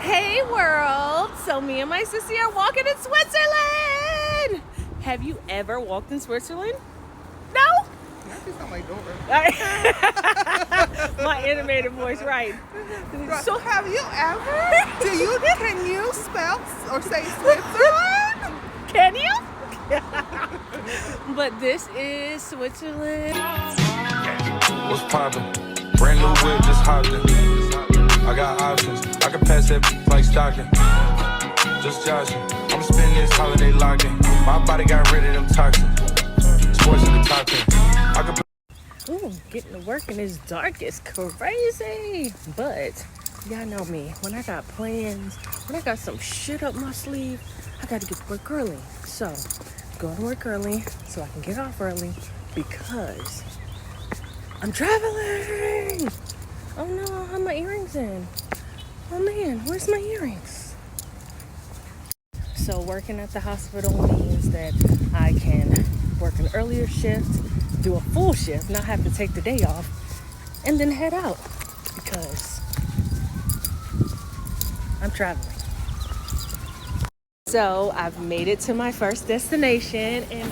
Hey world! So me and my sissy are walking in Switzerland! Have you ever walked in Switzerland? No? That's on my door. My animated voice, right. So have you ever? Can you spell or say Switzerland? Can you? But this is Switzerland. What's poppin'? Brand new whip, just hopped in. I got options. I can pass that like stocking. Just joshing. I'm spending this holiday locking. My body got rid of them toxins. Sports in the top 10. I can. Ooh, getting to work in this dark is crazy. But y'all know me. When I got plans, when I got some shit up my sleeve, I got to get to work early. So, go to work early so I can get off early because I'm traveling. Oh no, I have my earrings in. Oh man, where's my earrings? So working at the hospital means that I can work an earlier shift, do a full shift, not have to take the day off, and then head out because I'm traveling. So I've made it to my first destination, and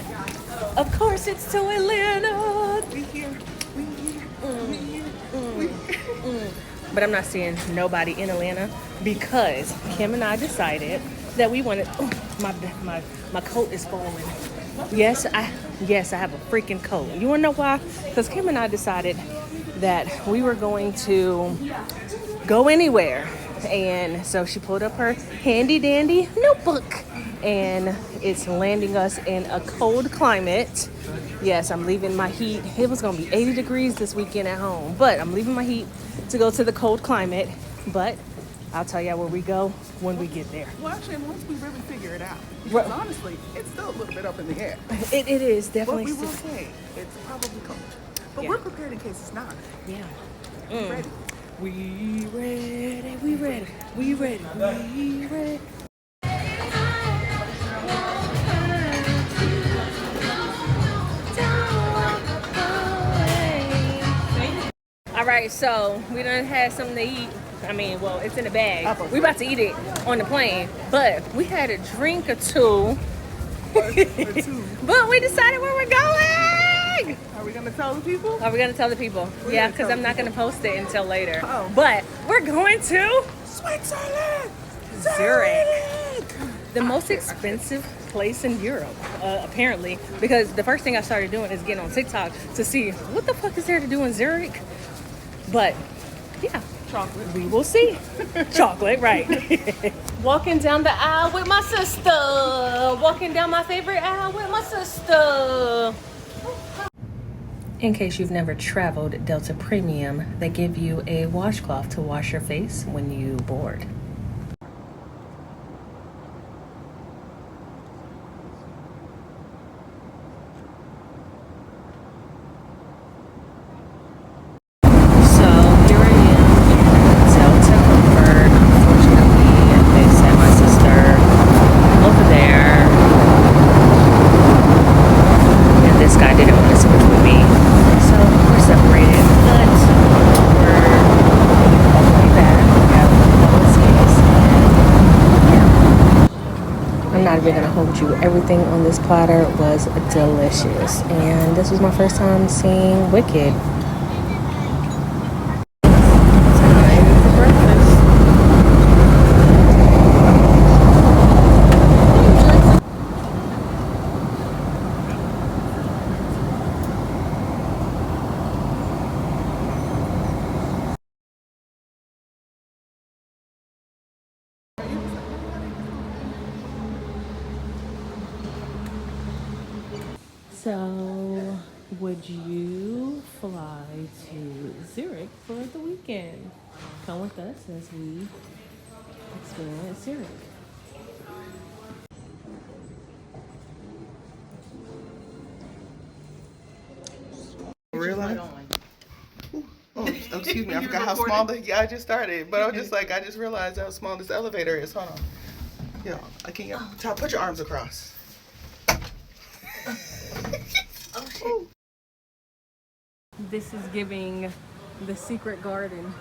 of course it's to Atlanta. We here. But I'm not seeing nobody in Atlanta because Kim and I decided that we wanted. Oh, my coat is falling. Yes, I have a freaking coat. You wanna know why? Because Kim and I decided that we were going to go anywhere, and so she pulled up her handy dandy notebook, and it's landing us in a cold climate. Yes, I'm leaving my heat. It was gonna be 80 degrees this weekend at home, but I'm leaving my heat to go to the cold climate. But I'll tell y'all where we go when we get there. Well, actually, once we really figure it out, because honestly, it's still a little bit up in the air. It is definitely. But we will say it's probably cold. But we're prepared in case it's not. Yeah. Ready. We ready. We ready. We ready. We ready. All right, so we done had something to eat. I mean, well, it's in the bag. We about to eat it on the plane, but we had a drink or two. But we decided where we're going. Are we gonna tell the people? Are we gonna tell the people? Yeah, because I'm not gonna post it until later. Oh. But we're going to Switzerland. Zurich, the most expensive place in Europe, apparently. Because the first thing I started doing is getting on TikTok to see what the fuck is there to do in Zurich. But yeah, Chocolate. we will see. Chocolate, right. Walking down the aisle with my sister. Walking down my favorite aisle with my sister. In case you've never traveled Delta Premium, they give you a washcloth to wash your face when you board. Everything on this platter was delicious, and this was my first time seeing Wicked. Time for breakfast. So, would you fly to Zurich for the weekend? Come with us as we experience Zurich. Realize? Oh, excuse me. I forgot how small I just started, but I was just like, I just realized how small this elevator is. Hold on. Yeah, I can't. Put your arms across. Oh shit. This is giving the secret garden.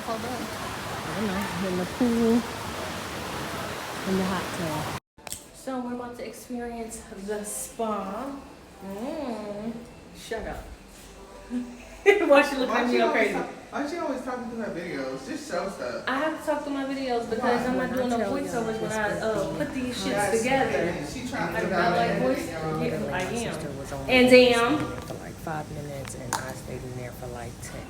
How far back? I don't know, in the pool, in the hot tub. So we're about to experience the spa. Shut up. Why she look at me all crazy? Why she always talking through her videos? Just show stuff. I have to talk through my videos because I'm not doing no voiceovers when I put these shits together. She trying I to do not like voice. Yeah, I am. And damn. For like 5 minutes, and I stayed in there for like 10.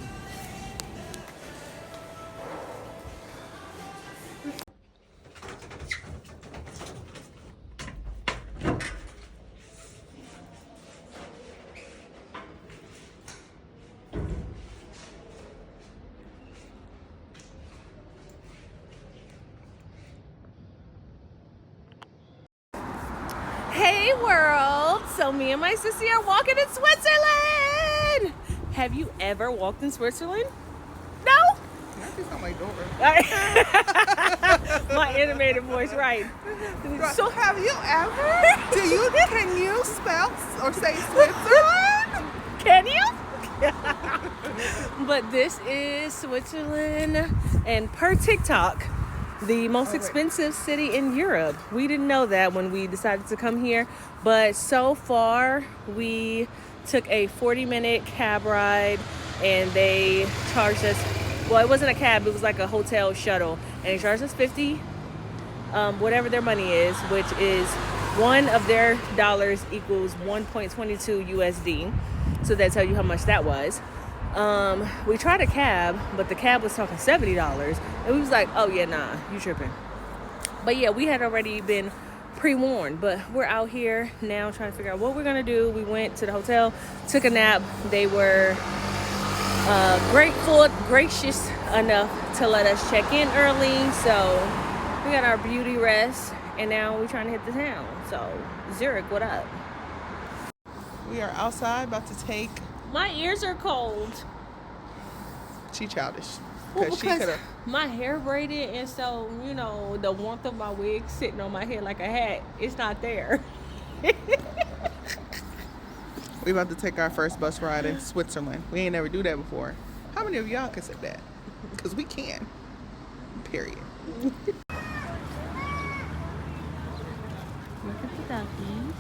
Hey world! So me and my sissy are walking in Switzerland! Have you ever walked in Switzerland? No? That just sound like Dora. My animated voice, right. So have you ever? Can you spell or say Switzerland? Can you? But this is Switzerland, and per TikTok, the most expensive city in Europe. We didn't know that when we decided to come here, but so far we took a 40-minute cab ride, and they charged us, well, it wasn't a cab, it was like a hotel shuttle, and they charged us 50, whatever their money is, which is one of their dollars equals 1.22 USD. So that tell you how much that was. We tried a cab, but the cab was talking $70, and we was like, oh yeah, nah, you tripping. But yeah, we had already been pre-warned, but we're out here now trying to figure out what we're gonna do. We went to the hotel, took a nap. They were gracious enough to let us check in early, so we got our beauty rest, and now we're trying to hit the town. So Zurich, what up? We are outside about to take. My ears are cold. She childish. Well, She because could have. my hair braided, and so, you know, the warmth of my wig sitting on my head like a hat, it's not there. We about to take our first bus ride in Switzerland. We ain't never do that before. How many of y'all can say that? Because we can. Period. Look at the duckies.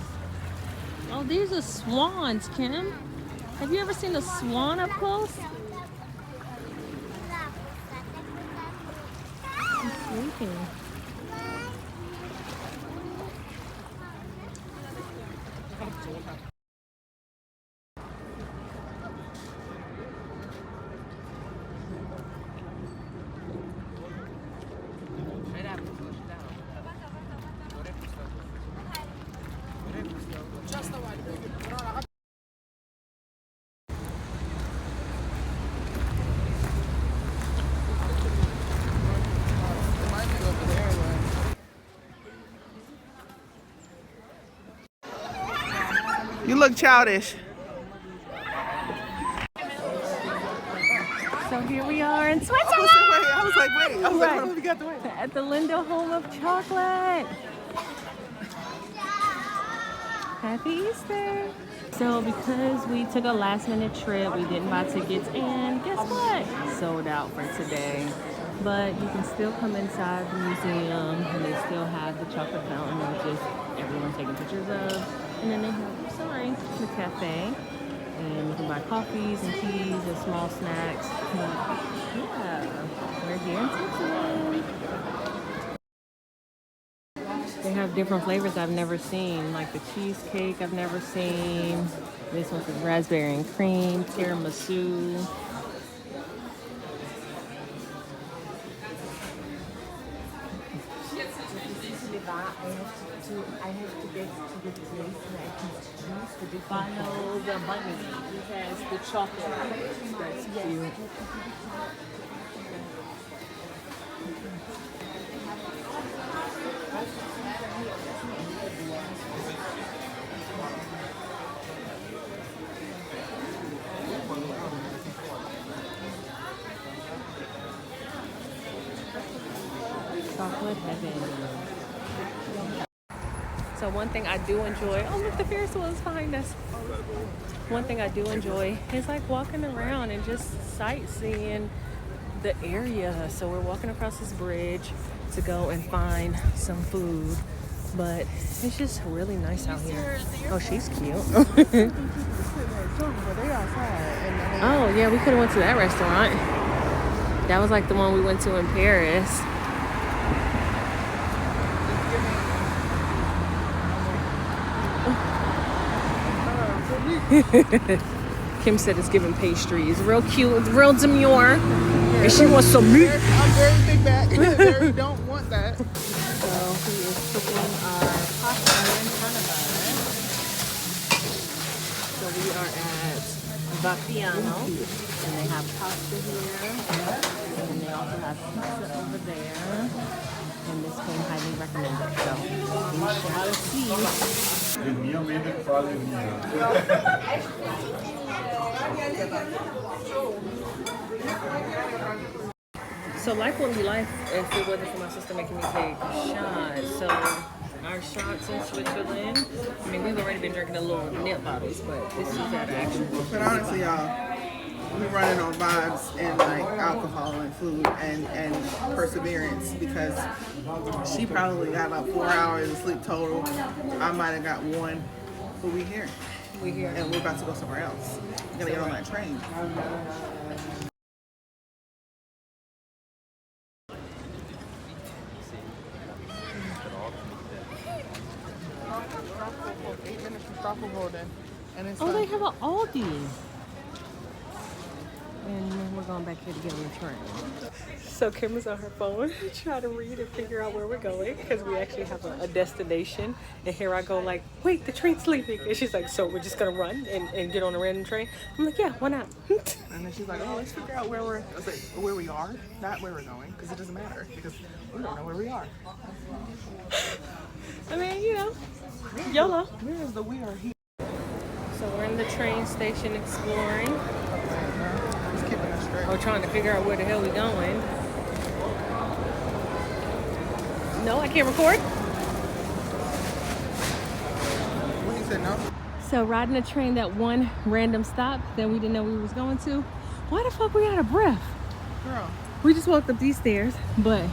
Oh, these are swans, Kim. Have you ever seen a swan up close? He's sleeping. You look childish. So here we are in Switzerland. I was like, wait. Right. What we got to wait? At the Linda Home of Chocolate. Happy Easter. So because we took a last minute trip, we didn't buy tickets, and guess what? Sold out for today. But you can still come inside the museum, and they still have the chocolate fountain, which is everyone taking pictures of. And then they have, the cafe. And you can buy coffees and teas and small snacks. Yeah, we're here in Switzerland. They have different flavors I've never seen, like the cheesecake I've never seen. This one's with raspberry and cream, tiramisu. I have to get to the place where I can choose the different. Follow the bunny. It has the chocolate. That's cute. Chocolate heaven. So one thing I do enjoy, oh look, the Ferris wheel is behind us. One thing I do enjoy is like walking around and just sightseeing the area. So we're walking across this bridge to go and find some food. But it's just really nice out here. Oh, she's cute. Oh, yeah, we could have went to that restaurant. That was like the one we went to in Paris. Kim said it's giving pastries. Real cute, real demure. Yeah. And she wants some meat. I'm very big back. Very don't want that. So he is cooking our pasta in front of us. So we are at Vapiano, and they have pasta here, and they also have pizza over there. And this came highly recommended. So we shall see. So life wouldn't be life if it wasn't for my sister making me take shots. So our shots in Switzerland, I mean, we've already been drinking the little nip bottles, but this is our actual. But honestly, y'all, we're running on vibes and like alcohol and food and perseverance, because she probably got about 4 hours of sleep total. I might have got one, but we here. We here. And we're about to go somewhere else. We're gonna get on that train. And it's Oh, they have an Aldi. And we're going back here to get on the train. So Kim is on her phone trying to read and figure out where we're going, because we actually have a destination. And here I go like, wait, the train's leaving. And she's like, so we're just going to run and get on a random train? I'm like, yeah, why not? And then she's like, oh, let's figure out where where we are, not where we're going, because it doesn't matter, because we don't know where we are. I mean, you know, YOLO. Where is the we are here? So we're in the train station exploring. Just keeping us straight. Or trying to figure out where the hell we're going. No, I can't record. What he said, no? So riding a train that one random stop that we didn't know we was going to. Why the fuck we out of breath? Girl. We just walked up these stairs, but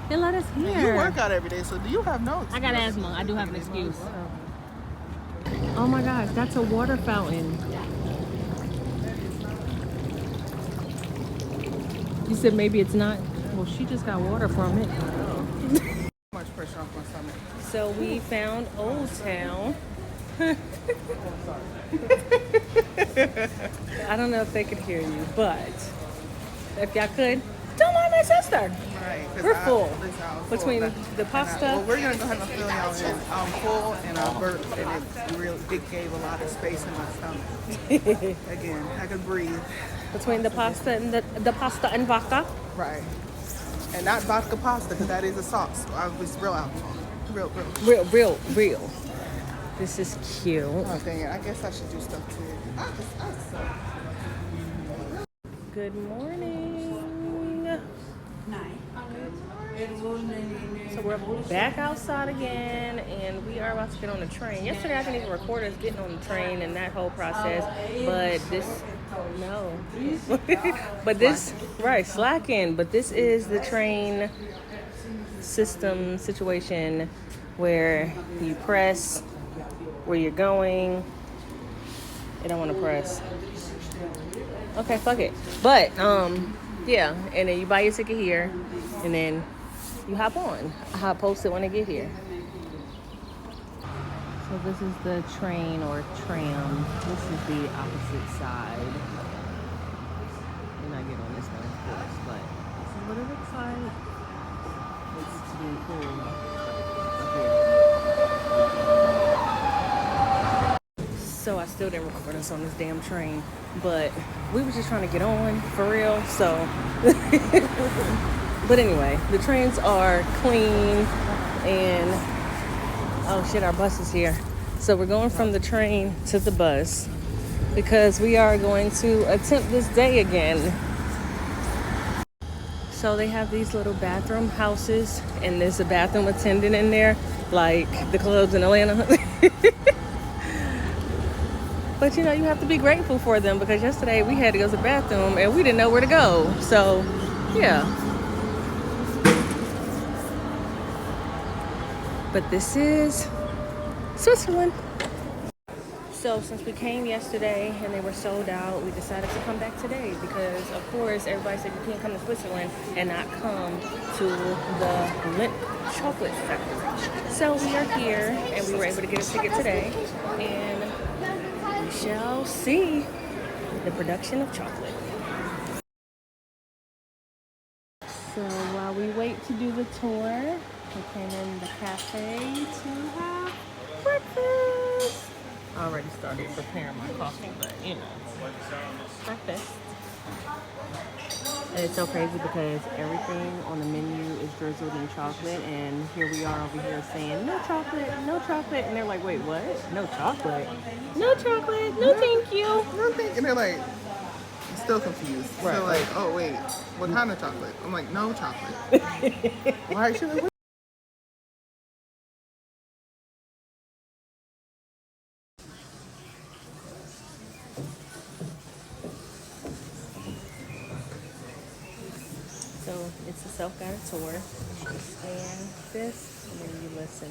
they let us here. You work out every day, so do you have notes? I got asthma. I do have an excuse. Oh my gosh, that's a water fountain. You said maybe it's not. Well, she just got water from it. Much pressure off my stomach. So we found Old Town. I don't know if they could hear you, but if y'all could, don't mind my sister. Right. We're full. Full. Between the pasta. Well, we're gonna go ahead and fill y'all in. I'm full and I burped, and it gave a lot of space in my stomach. Again, I could breathe. Between the pasta and the pasta and vodka. Right. And not vodka pasta, because that is a sauce. I was real alcohol. Real. This is cute. Oh, dang it. I guess I should do stuff too. Good morning. So we're back outside again, and we are about to get on the train. Yesterday I didn't even record us getting on the train and that whole process, but slacking. But this is the train system situation where you press where you're going. I don't want to press. Okay, fuck it. But yeah, and then you buy your ticket here, and then you hop on. I'll post it when I get here. So this is the train or tram. This is the opposite side. And I get on this one, of course, but this is what it looks like. It's really cool up here. So I still didn't record us on this damn train, but we were just trying to get on for real, so. But anyway, the trains are clean, and oh shit, our bus is here. So we're going from the train to the bus because we are going to attempt this day again. So they have these little bathroom houses, and there's a bathroom attendant in there, like the clubs in Atlanta. But you know, you have to be grateful for them, because yesterday we had to go to the bathroom and we didn't know where to go. So Yeah. But this is Switzerland. So since we came yesterday and they were sold out, we decided to come back today because, of course, everybody said you can't come to Switzerland and not come to the Lindt Chocolate Factory. So we are here and we were able to get a ticket today, and we shall see the production of chocolate. So while we wait to do the tour, we came in the cafe to have breakfast. I already started preparing my coffee, but you know, breakfast. And it's so crazy because everything on the menu is drizzled in chocolate, and here we are over here saying no chocolate, no chocolate, and they're like, wait, what? No chocolate? No chocolate? No, thank you. No, thank. And they're like, still confused. Right. So like, oh wait, what kind of chocolate? I'm like, no chocolate. Why should I? So it's a self-guided tour. You scan this and then you listen.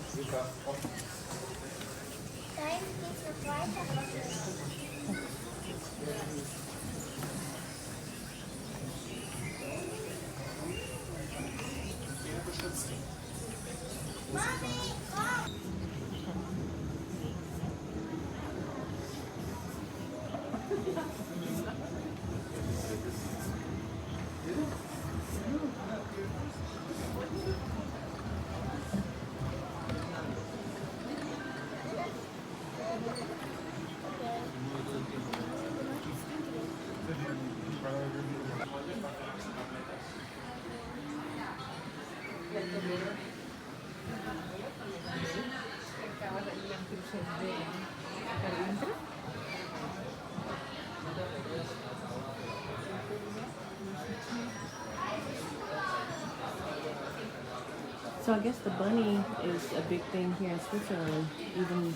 So I guess the bunny is a big thing here in Switzerland, even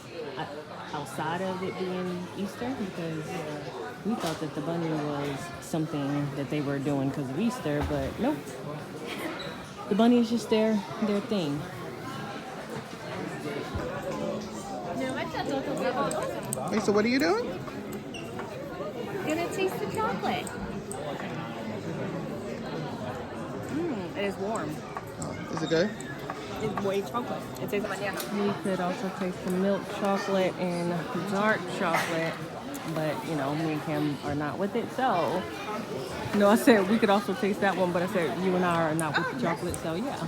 outside of it being Easter, because we thought that the bunny was something that they were doing because of Easter, but nope. The bunny is just their thing. Wait, so what are you doing? Gonna taste the chocolate. It is warm. Oh, is it good? It's white chocolate. It tastes like banana. We could also taste the milk chocolate and dark chocolate, but you know, me and Kim are not with it, so. No, I said we could also taste that one, but I said you and I are not with the chocolate, so yeah.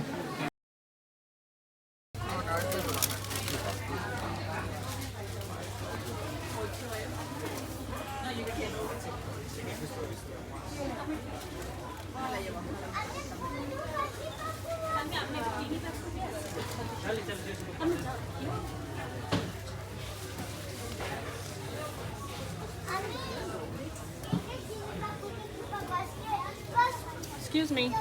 Excuse me.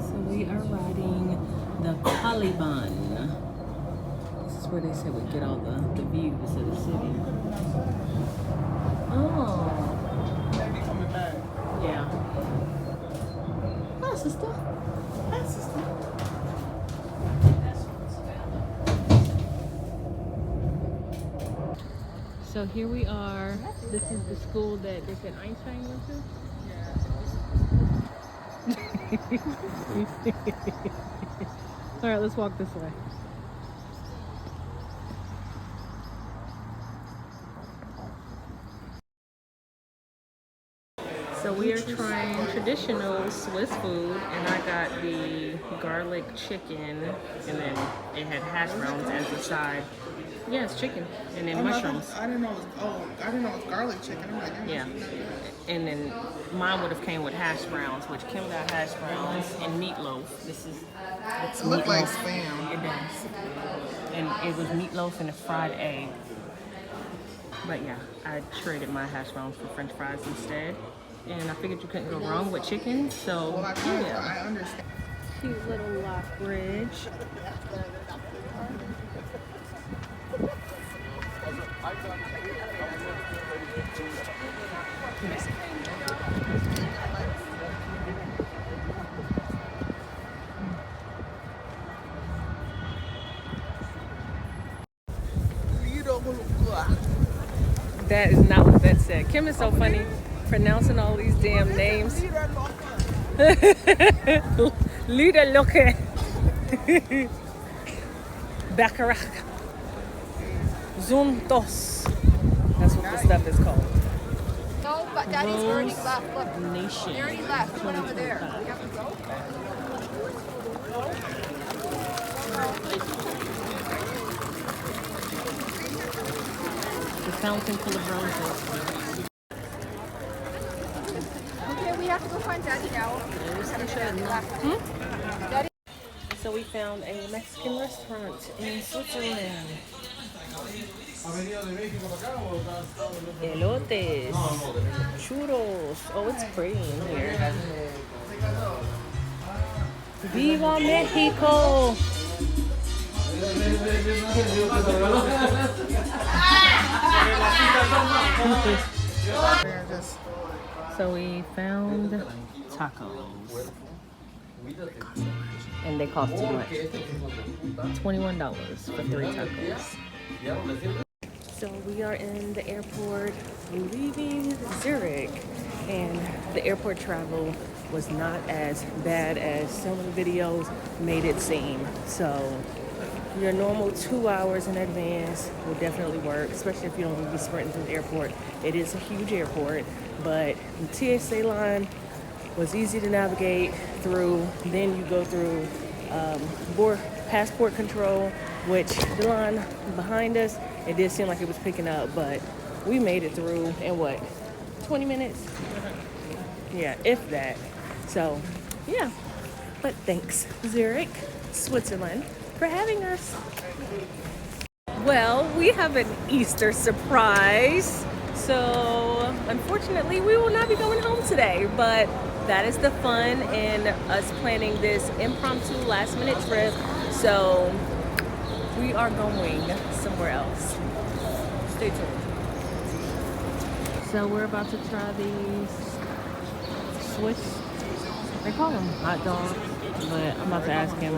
So we are riding the Caliban. This is where they said we get all the views of the city. Oh. Maybe coming back. Yeah. Hi, sister. Hi, sister. So here we are. This is the school that they said Einstein went to. All right, let's walk this way. So we are trying traditional Swiss food, and I got the garlic chicken, and then it had hash browns as a side. Yeah, it's chicken, and then mushrooms. I didn't know it was. Oh, I didn't know it was garlic chicken. I'm like, Yeah, and then mine would have came with hash browns, which Kim got hash browns and meatloaf. This is it looked like spam. It does, and it was meatloaf and a fried egg. But yeah, I traded my hash browns for French fries instead. And I figured you couldn't go wrong with chicken, so Well, I yeah. understand. cute little lock bridge. That is not what that said. Kim is so funny pronouncing all these damn names. Lida Loke. Baccarat. Zuntos. That's what the stuff is called. No, but Daddy's already left. Look, Nation. he already left. He went over there. We have to go. The fountain full of roses. Okay, we have to go find Daddy now. Daddy left. Daddy. So we found a Mexican restaurant in Switzerland. Elotes, churros. Oh, it's pretty in here. Viva Mexico! So we found tacos. And they cost too much. $21 for 3 tacos. So we are in the airport leaving Zurich, and the airport travel was not as bad as some of the videos made it seem. So your normal 2 hours in advance will definitely work, especially if you don't want to be sprinting through the airport. It is a huge airport, but the TSA line was easy to navigate through. Then you go through passport control, which the line behind us, it did seem like it was picking up, but we made it through in what, 20 minutes? Yeah, if that. So yeah, but thanks Zurich, Switzerland, for having us. Well, we have an Easter surprise. So unfortunately, we will not be going home today, but that is the fun in us planning this impromptu last minute trip. So we are going somewhere else. Stay tuned. So we're about to try these Swiss, they call them hot dogs, but I'm about to ask him.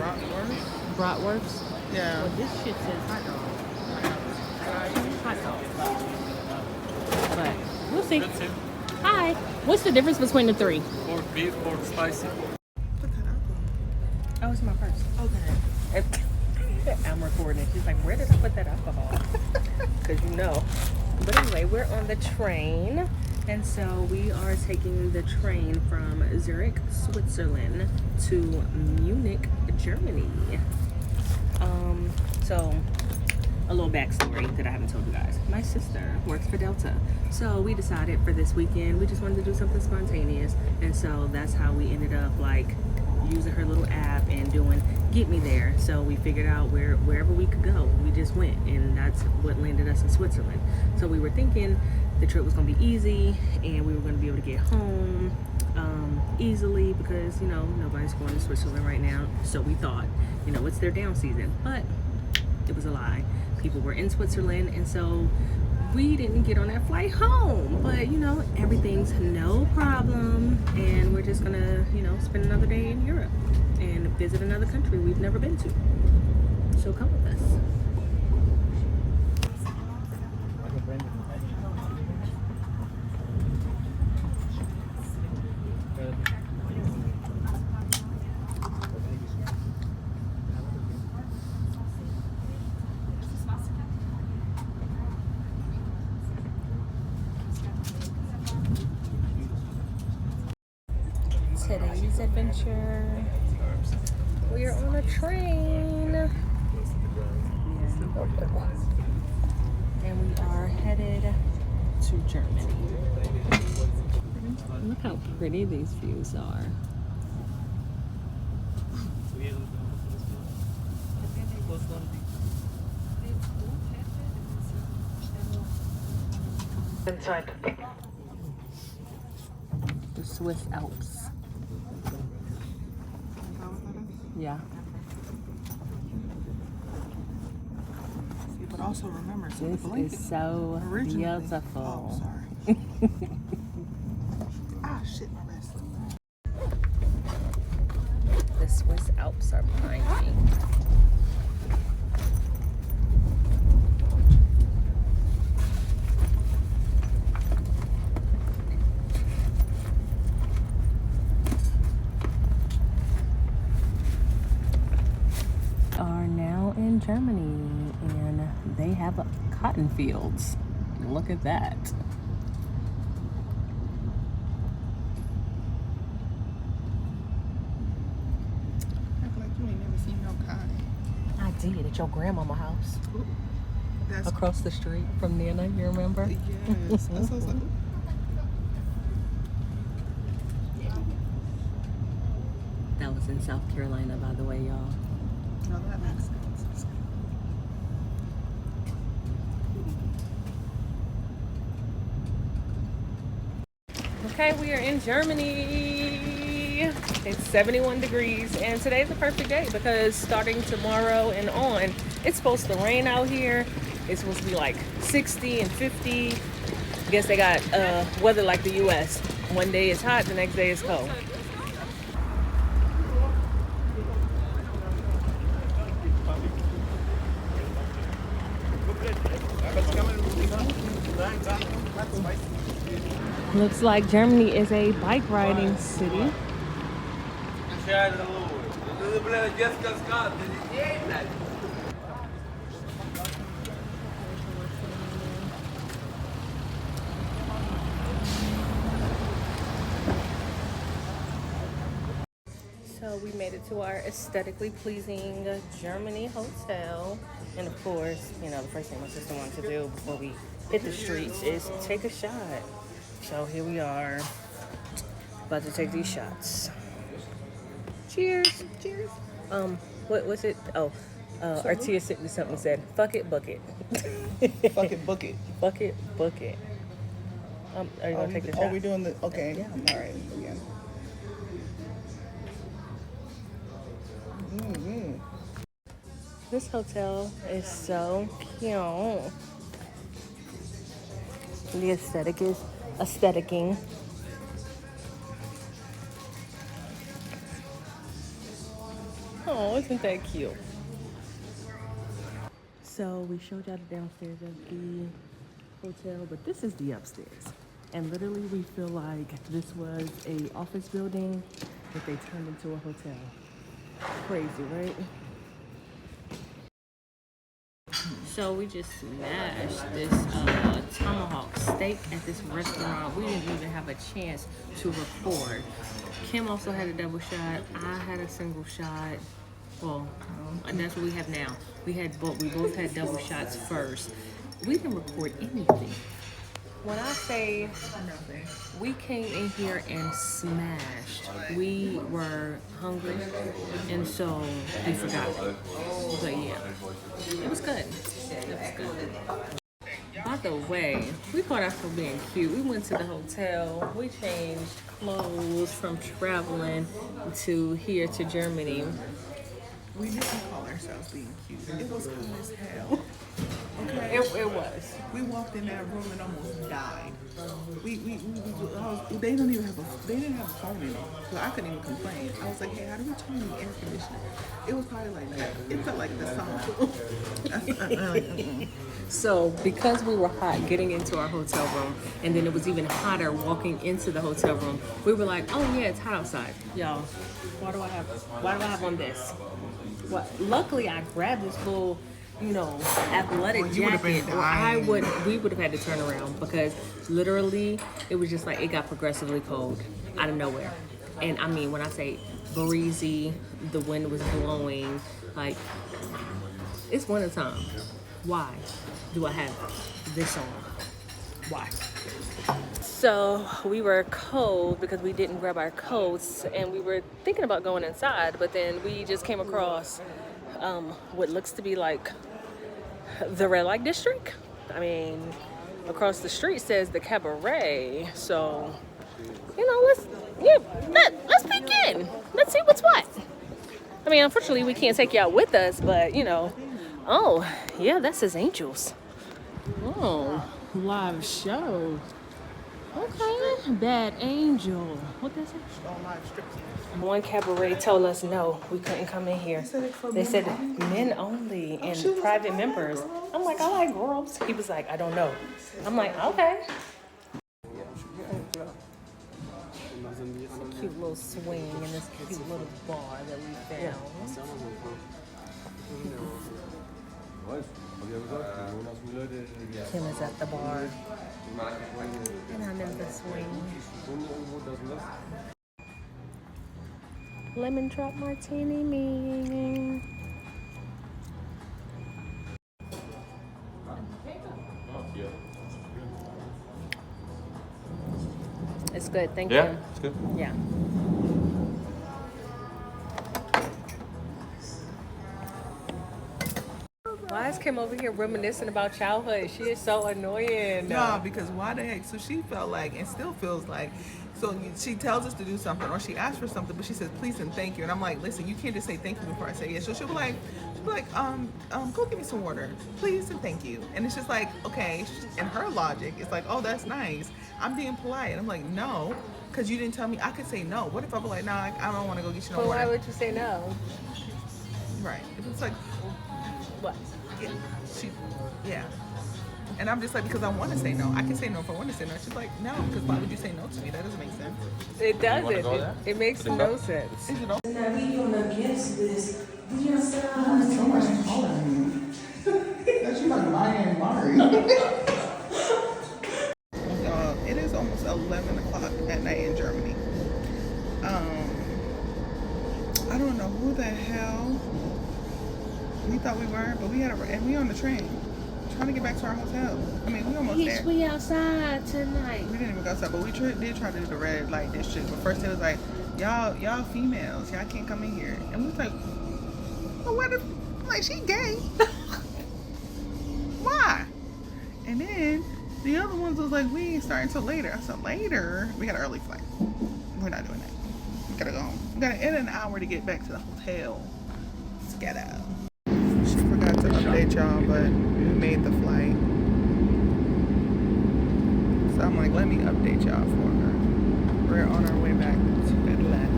Bratwurst? Yeah. Well, this shit says hot dog. Hot dog. But we'll see. Hi. What's the difference between the 3? Pork beef, pork spicy. Oh, it's my purse. Okay. I'm recording it. She's like, where did I put that alcohol? Because you know. But anyway, we're on the train. And so we are taking the train from Zurich, Switzerland to Munich, Germany. So a little backstory that I haven't told you guys. My sister works for Delta. So we decided for this weekend, we just wanted to do something spontaneous. And so that's how we ended up like using her little app and doing Get Me There. So we figured out wherever we could go, we just went, and that's what landed us in Switzerland. So we were thinking the trip was gonna be easy and we were gonna be able to get home easily because, you know, nobody's going to Switzerland right now. So we thought, you know, it's their down season, but it was a lie. People were in Switzerland, and so we didn't get on that flight home. But, you know, everything's no problem, and we're just gonna, you know, spend another day in Europe and visit another country we've never been to. So come with us. Today's adventure, we are on a train and we are headed to Germany. Look how pretty these views are. Inside the Swiss Alps. Yeah. But also remember, so the This blanket is so originally. beautiful. Oh, sorry. Ah, shit, my wrist. The Swiss Alps are behind me. Are now in Germany and they have cotton fields. Look at that. Act like you ain't never seen no cotton. I did at your grandmama's house. Ooh, that's Across the street from Nana, you remember? yes. That's so like, That was in South Carolina, by the way, y'all. no, that makes sense. Okay, we are in Germany. It's 71 degrees, and today's a perfect day because starting tomorrow and on, it's supposed to rain out here. It's supposed to be like 60 and 50. I guess they got weather like the US. One day it's hot, the next day it's cold. Looks like Germany is a bike riding city. So we made it to our aesthetically pleasing Germany hotel. And of course, you know, the first thing my sister wanted to do before we hit the streets is take a shot. So here we are, about to take these shots. Cheers. Cheers. What was it? Oh, Artia sent me something that said, fuck it, book it. Fuck it, book it. Fuck it, book it. Are you gonna take the shot? Oh, we're doing the, okay. Yeah. All right, again. Mm-hmm. This hotel is so cute. The aesthetic is aestheticing. Oh, isn't that cute? So we showed y'all the downstairs of the hotel, but this is the upstairs. And literally we feel like this was a office building that they turned into a hotel. Crazy, right? So we just smashed this tomahawk steak at this restaurant. We didn't even have a chance to record. Kim also had a double shot. I had a single shot. Well, and that's what we have now. We both had double shots first. We didn't record anything. When I say nothing, we came in here and smashed. We were hungry, and so we forgot. But yeah, it was good. It was good. By the way, we caught ourselves being cute. We went to the hotel. We changed clothes from traveling to here to Germany. We didn't call ourselves being cute. It was cool as hell. Okay. It was. We walked in that room and almost died. They didn't have a phone in it, so I couldn't even complain. I was like, hey, how do we turn on the air conditioner? It was probably like that. It felt like the song. So because we were hot getting into our hotel room, and then it was even hotter walking into the hotel room, we were like, oh yeah, it's hot outside. Y'all, why do I have on this? What? Luckily I grabbed this little, you know, athletic jacket, or we would have had to turn around because literally it was just like it got progressively cold out of nowhere. And I mean, when I say breezy, the wind was blowing, like it's winter time. Why do I have this on? Why? So we were cold because we didn't grab our coats, and we were thinking about going inside, but then we just came across what looks to be like the red light district. I mean, across the street says the cabaret. So, you know, let's peek in. Let's see what's what. I mean, unfortunately, we can't take y'all with us, but you know. Oh, yeah, that says Angels. Oh, live show. Okay, Bad Angel. What does it? One cabaret told us no, we couldn't come in here. They said men only and private members. I'm like, I like girls. He was like, I don't know. I'm like, okay. It's a cute little swing in this cute little bar that we found. Kim is at the bar. And I'm in the swing. Lemon drop martini me. It's good, thank you. Yeah, it's good. Yeah. Why is Kim over here reminiscing about childhood? She is so annoying. No, because why the heck? So she felt like, and still feels like, she tells us to do something, or she asks for something, but she says please and thank you, and I'm like, listen, you can't just say thank you before I say yes. So she'll be like, go get me some water, please and thank you, and it's just like, okay. And her logic is like, oh, that's nice. I'm being polite. And I'm like, no, because you didn't tell me I could say no. What if I be like, nah, I don't want to go get you no But water? why would you say no? Right. If it's like, What? yeah. And I'm just like, because I want to say no. I can say no if I want to say no. She's like, no, because why would you say no to me? That doesn't make sense. It doesn't. It makes no sense. Is it all? Now we gonna against this. We are so much taller than you. That's you like Ryan Murray. It is almost 11 o'clock at night in Germany. I don't know who the hell we thought we were, but we on the train. Trying to get back to our hotel. I mean, we almost there. We outside tonight. We didn't even go outside, but we did try to do the red light district. But first it was like, y'all females, y'all can't come in here. And we was like, well, what if, like, she gay? Why? And then the other ones was like, we ain't starting till later. I said, later? We got an early flight. We're not doing that. We gotta go home. We got an hour to get back to the hotel. Scatter. She forgot to update y'all, but we made the flight. So I'm like, let me update y'all for her. We're on our way back to Atlanta.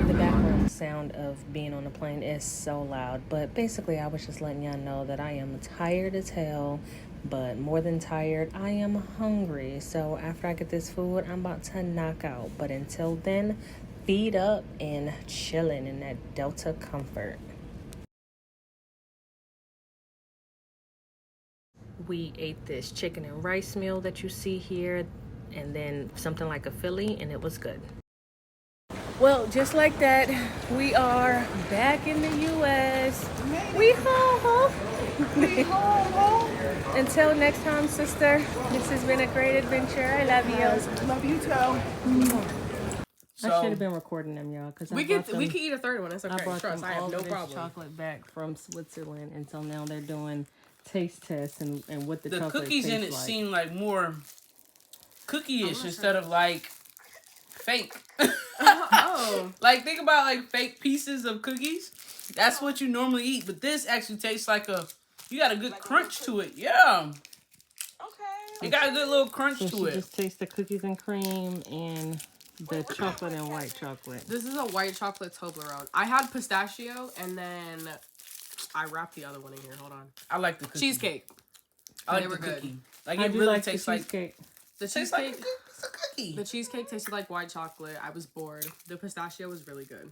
The background sound of being on the plane is so loud, but basically I was just letting y'all know that I am tired as hell, but more than tired, I am hungry. So after I get this food, I'm about to knock out. But until then, feed up and chilling in that Delta comfort. We ate this chicken and rice meal that you see here, and then something like a Philly, and it was good. Well, just like that, we are back in the U.S. We home. We home. Until next time, sister, this has been a great adventure. I love you. Love you too. I should have been recording them, y'all, because We could eat a third one. It's I okay. brought Trust, them I have all no this problem. chocolate back from Switzerland, and so now they're doing taste tests and what the The chocolate cookies in it tastes like. seem like more cookie-ish instead of like fake. Oh. Like, think about like fake pieces of cookies. That's what you normally eat, but this actually tastes like you got a good crunch to it. Yeah. Okay. It got a good little crunch So to she it. just tastes the cookies and cream and the chocolate and white chocolate. This is a white chocolate Toblerone. I had pistachio, and then I wrapped the other one in here. Hold on. I like the cookie. Cheesecake. I like They the were good. cookie. Like, I it do really like tastes the like... cheesecake. The Tastes like a cheesecake. piece of cookie. The cheesecake tasted like white chocolate. I was bored. The pistachio was really good.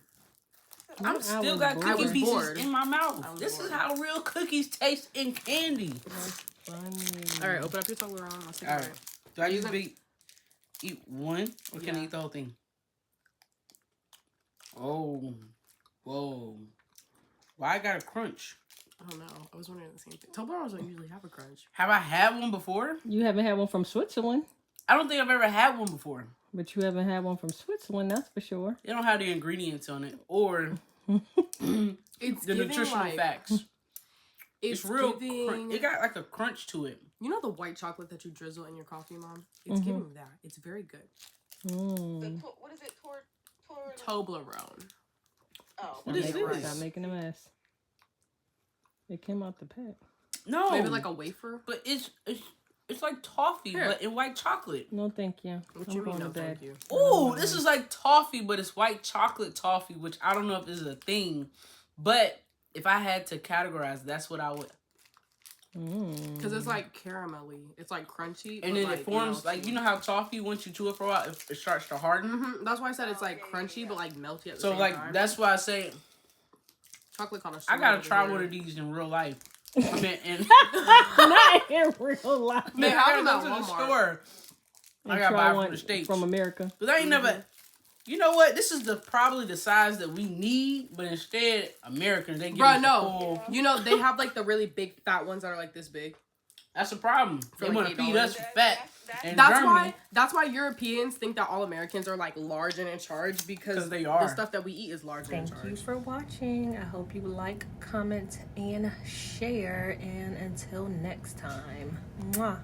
I'm still got I cookie was pieces bored. in my mouth. was This bored. is how real cookies taste in candy. Funny. All right, open up your Toblerone. I'll take All it. right. Do I usually eat one, or can I eat the whole thing? Oh. Whoa. Why I got a crunch? I don't know. I was wondering the same thing. Toblerones don't usually have a crunch. Have I had one before? You haven't had one from Switzerland, I don't think I've ever had one before. but you haven't had one from Switzerland, that's for sure. They don't have the ingredients on it or It's the giving, nutritional like, facts. It's real. giving. It got like a crunch to it. You know the white chocolate that you drizzle in your coffee, Mom? It's giving that. It's very good. Mm. What is it? Toblerone. What is this? Stop making a mess. It came out the pack. No, Maybe like a wafer. but it's like toffee, Here. but in white chocolate. No, thank you. What I'm you mean? going No, to bed. thank you. Ooh, this is like toffee, but it's white chocolate toffee, which I don't know if this is a thing. But if I had to categorize, that's what I would. Because it's like caramelly. It's like crunchy. And but, then like, it forms melty. like, you know how toffee, once you chew it for a while, it starts to harden. That's why I said it's like crunchy, but like melty at the So same like time. that's why I say chocolate kind of. I gotta try one of these in real life. I mean, and Not in real life. They I have gotta them go at to the Walmart. store. I gotta Try buy one from the States. from America. But I ain't never. You know what? This is probably the size that we need, but instead, Americans they give us Bro, the no. full. You know they have like the really big fat ones that are like this big. That's a problem. They like want to feed $8. us fat. In That's Germany, why Europeans think that all Americans are like large and in charge because they are. the stuff that we eat is large and in Thank charge. you for watching. I hope you like, comment, and share. And until next time, mwah.